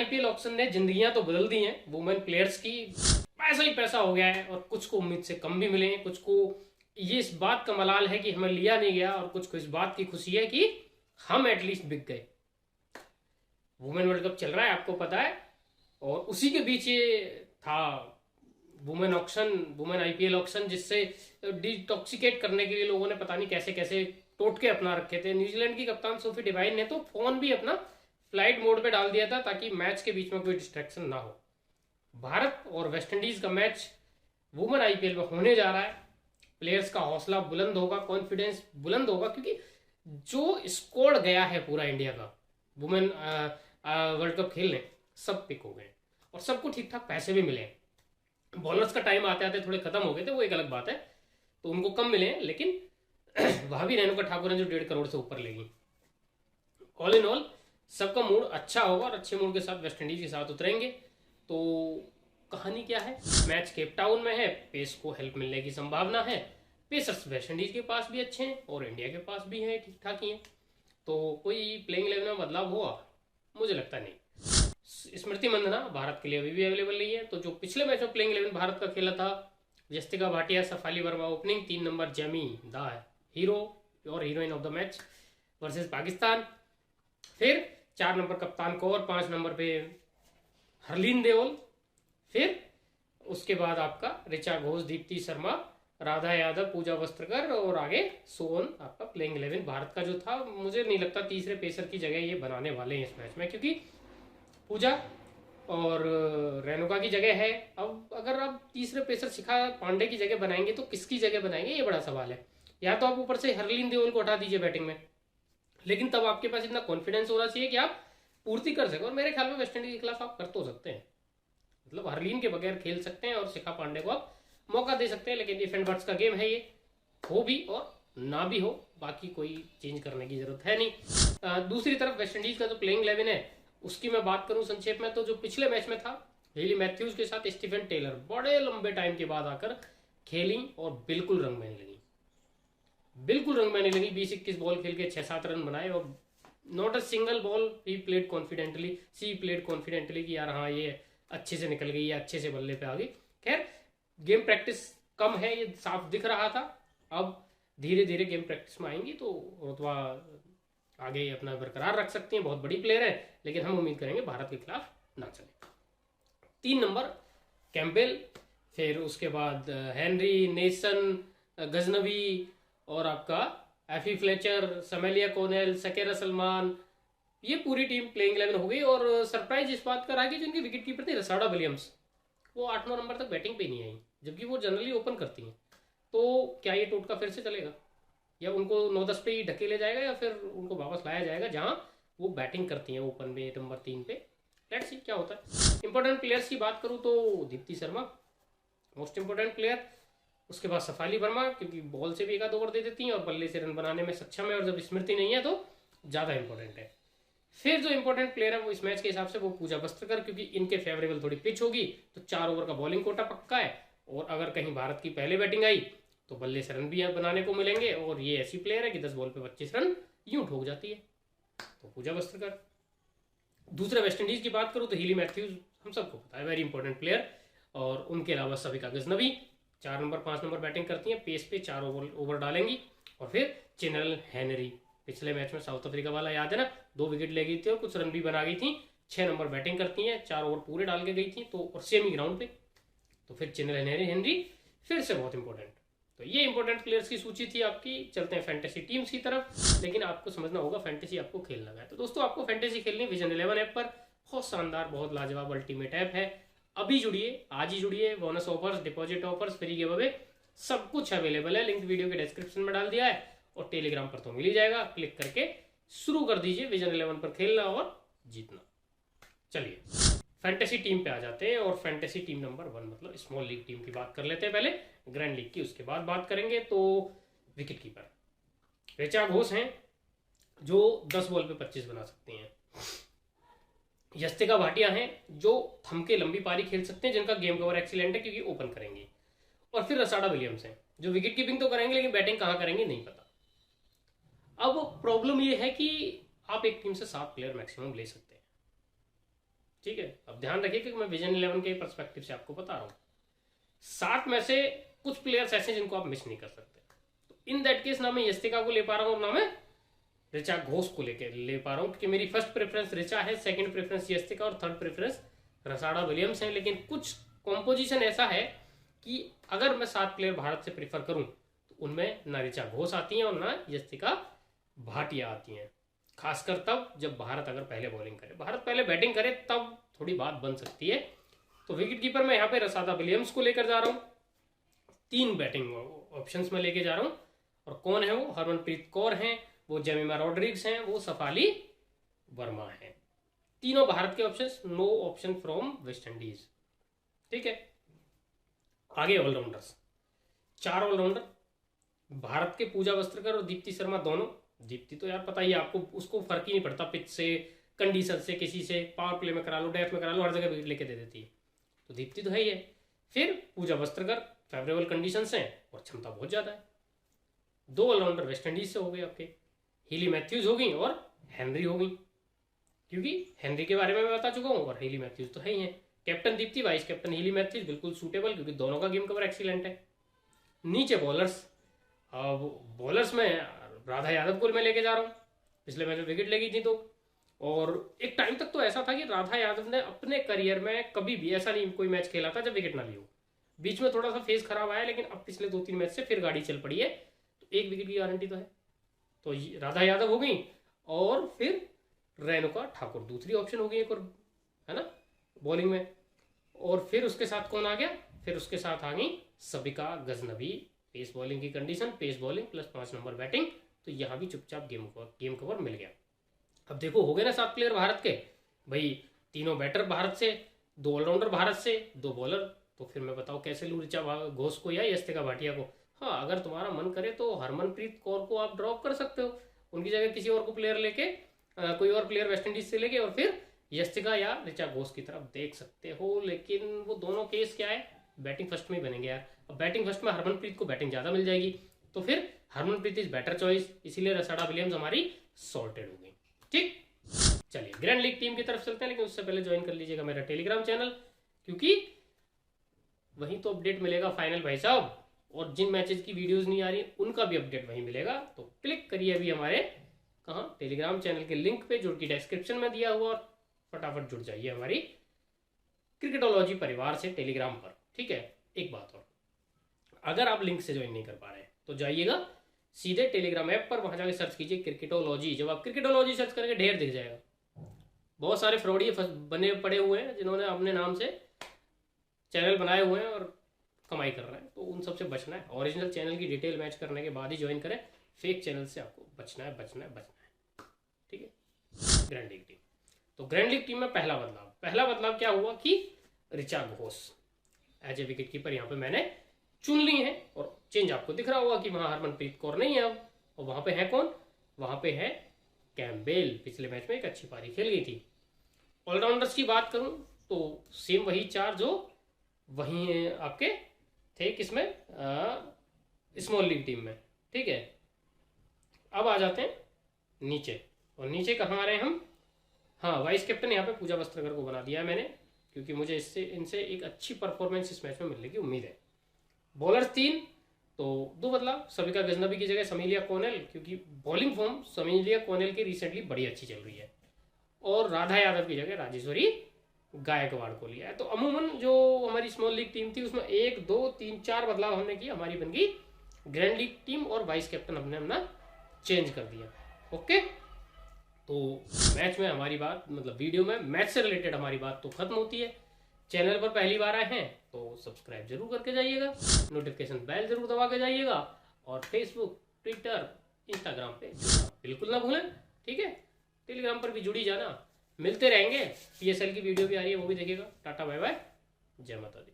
IPL auction ने जिंदगियां तो बदल दी हैं वुमेन प्लेयर्स की। पैसा ही पैसा हो गया है और कुछ को उम्मीद से कम भी मिले हैं, कुछ को ये इस बात का मलाल है कि हमें लिया नहीं गया, और कुछ को इस बात की खुशी है कि हम एटलीस्ट बिक गए। वुमेन वर्ल्ड कप चल रहा है, आपको पता है, और उसी के बीच ये था women auction, women IPL auction, जिससे डिटॉक्सिकेट करने के लिए लोगों ने पता नहीं कैसे कैसे टोटके अपना रखे थे। न्यूजीलैंड की कप्तान सोफी डिवाइन ने तो फोन भी अपना फ्लाइट मोड पे डाल दिया था ताकि मैच के बीच में कोई डिस्ट्रैक्शन ना हो। भारत और वेस्टइंडीज का मैच वुमेन आईपीएल में होने जा रहा है। प्लेयर्स का हौसला बुलंद होगा, कॉन्फिडेंस बुलंद होगा, क्योंकि जो स्कोर गया है पूरा इंडिया का वुमेन वर्ल्ड कप खेलने, सब पिक हो गए और सबको ठीक ठाक पैसे भी मिले। बॉलर्स का टाइम आते आते थोड़े खत्म हो गए थे, वो एक अलग बात है, तो उनको कम मिले हैं, लेकिन वहां भी रेणुका ठाकुर ने जो 1.5 करोड़ से ऊपर लेगी। ऑल इन ऑल सबका मूड अच्छा होगा और अच्छे मूड के साथ वेस्टइंडीज के साथ उतरेंगे। तो कहानी क्या है, मैच केप टाउन में है, पेस को हेल्प मिलने की संभावना है। पेसर्स वेस्टइंडीज के पास भी अच्छे हैं और इंडिया के पास भी हैं, ठीक ठाक ही हैं, तो कोई प्लेइंग 11 में बदलाव हुआ मुझे लगता नहीं। स्मृति मंदना भारत के लिए अभी भी अवेलेबल नहीं है, तो जो पिछले मैच में प्लेइंग 11 भारत का खेला था, Yastika Bhatia, Shafali Verma opening, 3 number Jemi the hero और heroine of the match versus Pakistan, फिर 4 नंबर कप्तान कौर, 5 नंबर पे हरलीन देओल, फिर उसके बाद आपका ऋचा घोष, दीप्ति शर्मा, राधा यादव, पूजा वस्त्रकर और आगे सोन आपका प्लेइंग 11 भारत का जो था। मुझे नहीं लगता तीसरे पेसर की जगह ये बनाने वाले हैं इस मैच में, क्योंकि पूजा और रेणुका की जगह है। अब अगर आप तीसरे पेसर शिखा पांडे की जगह बनाएंगे तो किसकी जगह बनाएंगे, ये बड़ा सवाल है। या तो आप ऊपर से हरलीन देओल को हटा दीजिए बैटिंग में, लेकिन तब आपके पास इतना कॉन्फिडेंस होना चाहिए कि आप पूर्ति कर सकें, और मेरे ख्याल में वेस्टइंडीज के खिलाफ आप कर तो सकते हैं, मतलब हरलीन के बगैर खेल सकते हैं और शिखा पांडे को आप मौका दे सकते हैं। लेकिन इफ एंड बट्स का गेम है, ये हो भी और ना भी हो, बाकी कोई चेंज करने की जरूरत है नहीं। दूसरी तरफ वेस्टइंडीज का जो प्लेइंग 11 है उसकी मैं बात करूं संक्षेप में, तो जो पिछले मैच में था, हेली मैथ्यूज के साथ स्टीफन टेलर बड़े लंबे टाइम के बाद आकर खेली और बिल्कुल रंग में नहीं लगी, बिल्कुल रंग में नहीं लगी। 20-21 बॉल खेल के 6-7 रन बनाए और not a single ball he played confidently, she played confidently कि यार हाँ ये अच्छे से निकल गई या अच्छे से बल्ले पे आ गई। खैर गेम प्रैक्टिस कम है, ये साफ दिख रहा था। अब धीरे धीरे गेम प्रैक्टिस में आएंगी तो रुतबा आगे अपना बरकरार रख सकती हैं, बहुत बड़ी प्लेयर है, लेकिन हम उम्मीद करेंगे भारत के खिलाफ ना चले। 3 नंबर कैम्पबेल, फिर उसके बाद हेनरी, नेसन, गजनवी और आपका एफी फ्लेचर, समेलिया कोनेल, सकेरा सलमान, ये पूरी टीम प्लेइंग 11 हो गई। और सरप्राइज इस बात का रहा कि जो इनके विकेट कीपर थे रसाडा विलियम्स, वो 8-9 नंबर तक बैटिंग पे नहीं आई, जबकि वो जनरली ओपन करती हैं। तो क्या ये टोटका फिर से चलेगा, या उनको 9-10 पे ही ढकेले जाएगा, या फिर उनको वापस लाया जाएगा जहां वो बैटिंग करती हैं ओपन में नंबर 3 पे। लेट्स सी क्या होता है। इंपॉर्टेंट प्लेयर्स की बात करूं तो Deepti Sharma most important player, उसके बाद सफाली वर्मा, क्योंकि बॉल से भी 1 आध ओवर दे देती हैं और बल्ले से रन बनाने में सक्षम है, और जब स्मृति नहीं है तो ज़्यादा इंपॉर्टेंट है। फिर जो इंपॉर्टेंट प्लेयर है वो इस मैच के हिसाब से वो पूजा वस्त्रकर, क्योंकि इनके फेवरेबल थोड़ी पिच होगी तो 4 ओवर का बॉलिंग कोटा पक्का है, और अगर कहीं भारत की पहले बैटिंग आई तो बल्ले से रन भी बनाने को मिलेंगे, और ये ऐसी प्लेयर है कि 10 बॉल पे 25 रन यूं ठोक जाती है, तो पूजा वस्त्रकर। दूसरे वेस्टइंडीज की बात करूँ तो हीली मैथ्यूज हम सबको पता है, वेरी इंपॉर्टेंट प्लेयर, और उनके अलावा Savika Ghaznavi 4 number 5 number batting करती हैं, पेस पे 4 ओवर डालेंगी। और फिर चिनल हेनरी, पिछले मैच में साउथ अफ्रीका वाला याद है ना, 2 विकेट ले गई थी और कुछ रन भी बना गई थी, 6 नंबर बैटिंग करती हैं, 4 ओवर पूरे डाल के गई थी, तो और सेमी ग्राउंड पे, तो फिर चिनल हेनरी फिर से बहुत इंपॉर्टेंट। तो ये इंपॉर्टेंट प्लेयर्स की सूची थी आपकी। चलते हैं फैंटेसी टीम्स की तरफ, लेकिन आपको समझना होगा फैंटेसी आपको खेलना है। तो दोस्तों आपको फैंटेसी खेलनी विजन 11 ऐप पर, बहुत शानदार, बहुत लाजवाब अल्टीमेट ऐप है। अभी जुड़िए, आज ही जुड़िए। Bonus offers, deposit offers, free give away, सब कुछ अवेलेबल है। लिंक वीडियो के डिस्क्रिप्शन में डाल दिया है, और टेलीग्राम पर तो मिल ही जाएगा। क्लिक करके शुरू कर दीजिए विजन 11 पर खेलना और जीतना। चलिए फैंटेसी टीम पे आ जाते हैं, और फैंटेसी टीम नंबर 1 मतलब स्मॉल लीग टीम की बात कर लेते हैं पहले, ग्रैंड लीग की उसके बाद बात करेंगे। तो विकेट कीपर ऋचा घोष हैं जो 10 बॉल पे 25 बना सकते हैं। यस्तिका भाटिया हैं जो थम के लंबी पारी खेल सकते हैं, जिनका गेम कवर एक्सीलेंट है क्योंकि ओपन करेंगे। और फिर रसाडा विलियम्स हैं जो विकेट कीपिंग तो करेंगे, लेकिन बैटिंग कहाँ करेंगे नहीं पता। अब प्रॉब्लम ये है कि आप एक टीम से 7 प्लेयर मैक्सिमम ले सकते हैं, ठीक है, अब ध्यान रखिए कि मैं विजन 11 के पर्सपेक्टिव से आपको बता रहा हूँ। 7 में से कुछ प्लेयर्स ऐसे हैं जिनको आप मिस नहीं कर सकते। तो इन दैट केस ना मैं यस्तिका को ले पा रहा हूँ, ना मैं ऋचा घोष को ले पा रहा हूँ, क्योंकि मेरी फर्स्ट प्रेफरेंस ऋचा है, सेकंड प्रेफरेंस यस्तिका और थर्ड प्रेफरेंस रसाडा विलियम्स है। लेकिन कुछ कॉम्पोजिशन ऐसा है कि अगर मैं 7 प्लेयर भारत से प्रेफर करूं तो उनमें ना ऋचा घोष आती हैं और ना यस्तिका भाटिया आती हैं। खासकर तब जब भारत अगर पहले बॉलिंग करे, भारत पहले बैटिंग करे, तब थोड़ी बात बन सकती है। तो विकेट कीपर मैं यहाँ पे रसाडा विलियम्स को लेकर जा रहा हूँ। 3 बैटिंग ऑप्शंस में लेके जा रहा हूँ, और कौन है वो? हरमनप्रीत कौर हैं, वो जेमिमा रॉड्रिग्स हैं, वो सफाली वर्मा है। तीनों भारत के options, no option from West Indies. ठीक है, आगे ऑलराउंडर्स, 4 ऑलराउंडर भारत के, पूजा वस्त्रकर और दीप्ति शर्मा दोनों। दीप्ति तो यार पता ही है आपको, उसको फर्क ही नहीं पड़ता पिच से, कंडीशन से, किसी से, पावर प्ले में करा लो, डेथ में करा लो, हर जगह विकेट लेके दे देती है। तो दीप्ति तो है ही है। फिर पूजा वस्त्रकर, फेवरेबल कंडीशंस हैं और क्षमता बहुत ज्यादा है। 2 ऑलराउंडर वेस्ट इंडीज से हो गए आपके, हीली मैथ्यूज हो गई और हेनरी हो गई, क्योंकि हेनरी के बारे में मैं बता चुका हूँ और हीली मैथ्यूज तो है ही है। Captain Deepti, vice captain Healy Matthews, बिल्कुल सूटेबल, क्योंकि दोनों का गेम कवर एक्सीलेंट है। नीचे बॉलर्स, अब बॉलर्स में राधा यादव को मैं लेके जा रहा हूँ, पिछले मैच में विकेट लेगी थी तो। और एक टाइम तक तो ऐसा था कि राधा यादव ने अपने करियर में कभी भी ऐसा नहीं कोई मैच खेला था जब विकेट ना ली हो। बीच में थोड़ा सा फेस खराब आया, लेकिन अब पिछले 2-3 मैच से फिर गाड़ी चल पड़ी है, तो 1 विकेट की गारंटी तो है। तो राधा यादव हो गई, और फिर रेणुका ठाकुर दूसरी ऑप्शन हो गई एक और, है ना, बॉलिंग में। और फिर उसके साथ कौन आ गया? फिर उसके साथ आ गई सबिका गजनवी, पेस बॉलिंग की condition, pace bowling plus 5 number batting. तो यहाँ भी चुपचाप गेम कवर मिल गया। अब देखो हो गए ना 7 प्लेयर भारत के भाई, 3 बैटर भारत से, 2 ऑलराउंडर भारत से, 2 बॉलर। तो फिर मैं बताऊँ कैसे लूँ ऋचा घोष को या यस्तिका भाटिया को? हाँ, अगर तुम्हारा मन करे तो हरमनप्रीत कौर को आप ड्रॉप कर सकते हो, उनकी जगह किसी और को प्लेयर लेके, कोई और प्लेयर वेस्ट इंडीज से लेके, और फिर यस्तिका या ऋचा घोष की तरफ देख सकते हो। लेकिन वो दोनों केस क्या है, बैटिंग फर्स्ट में ही बनेंगे यार। अब बैटिंग फर्स्ट में हरमनप्रीत को बैटिंग ज्यादा मिल जाएगी, तो फिर हरमनप्रीत इज बेटर चॉइस, इसीलिए रसाडा विलियम्स हमारी सॉर्टेड हो गई। ठीक, चलिए ग्रैंड लीग टीम की तरफ चलते हैं, लेकिन उससे पहले ज्वाइन कर लीजिएगा मेरा टेलीग्राम चैनल, क्योंकि वहीं तो अपडेट मिलेगा फाइनल भाई साहब। और जिन मैचेस की वीडियोस नहीं आ रही उनका भी अपडेट वहीं मिलेगा। तो क्लिक करिए अभी हमारे कहाँ, टेलीग्राम चैनल के लिंक पे, जो कि डिस्क्रिप्शन में दिया हुआ, और फटाफट जुड़ जाइए हमारी क्रिकेटोलॉजी परिवार से टेलीग्राम पर। ठीक है, एक बात और, अगर आप लिंक से ज्वाइन नहीं कर पा रहे हैं तो जाइएगा सीधे टेलीग्राम ऐप पर, वहां जाके सर्च कीजिए क्रिकेटोलॉजी। जब आप क्रिकेटोलॉजी सर्च करके ढेर दिख जाएगा, बहुत सारे फ्रॉडी बने पड़े हुए हैं जिन्होंने अपने नाम से चैनल बनाए हुए हैं और कमाई कर रहे हैं, तो उन सबसे बचना है। ओरिजिनल चैनल की डिटेल मैच करने के बाद ही ज्वाइन करें, फेक चैनल से आपको बचना है, बचना है, बचना है। ठीक है, ग्रैंड लीग टीम। तो ग्रैंड लीग टीम में पहला बदलाव क्या हुआ कि Richa Ghosh as a wicket keeper यहाँ पे मैंने चुन ली है, और चेंज आपको दिख रहा होगा कि वहां हरमनप्रीत कौर नहीं है अब, और वहां पे है कौन? वहां पे है कैम्पबेल, पिछले मैच में एक अच्छी पारी खेल गई थी। ऑलराउंडर्स की बात करूं तो सेम वही 4 जो वही आपके थे किसमें, स्मॉल लीग टीम में। ठीक है, अब आ जाते हैं नीचे, और नीचे कहाँ आ रहे हैं हम? हाँ, वाइस कैप्टन यहाँ पे पूजा वस्त्रकर को बना दिया है मैंने, क्योंकि मुझे इनसे एक अच्छी परफॉर्मेंस इस मैच में मिलने की उम्मीद है। बॉलर्स 3, तो 2 बदलाव, सबिका गजनबी की जगह समीलिया कॉनेल, क्योंकि बॉलिंग फॉर्म समीलिया कॉनेल की रिसेंटली बड़ी अच्छी चल रही है, और राधा यादव की जगह राजेश्वरी गायकवाड़ को लिया है। तो अमूमन जो हमारी स्मॉल लीग टीम थी उसमें 1, 2, 3, 4 बदलाव हमने किया, हमारी बन गई ग्रैंड लीग टीम, और वाइस कैप्टन हमने अपना चेंज कर दिया। ओके, तो मैच में हमारी बात, मतलब वीडियो में मैच से रिलेटेड हमारी बात तो खत्म होती है। चैनल पर पहली बार आए हैं तो सब्सक्राइब जरूर करके जाइएगा, नोटिफिकेशन बेल जरूर दबा के जाइएगा, और फेसबुक, ट्विटर, इंस्टाग्राम पे बिल्कुल ना भूलें। ठीक है, टेलीग्राम पर भी जुड़ी जाना, मिलते रहेंगे। PSL की वीडियो भी आ रही है, वो भी देखिएगा। टाटा बाय बाय, जय माता दी।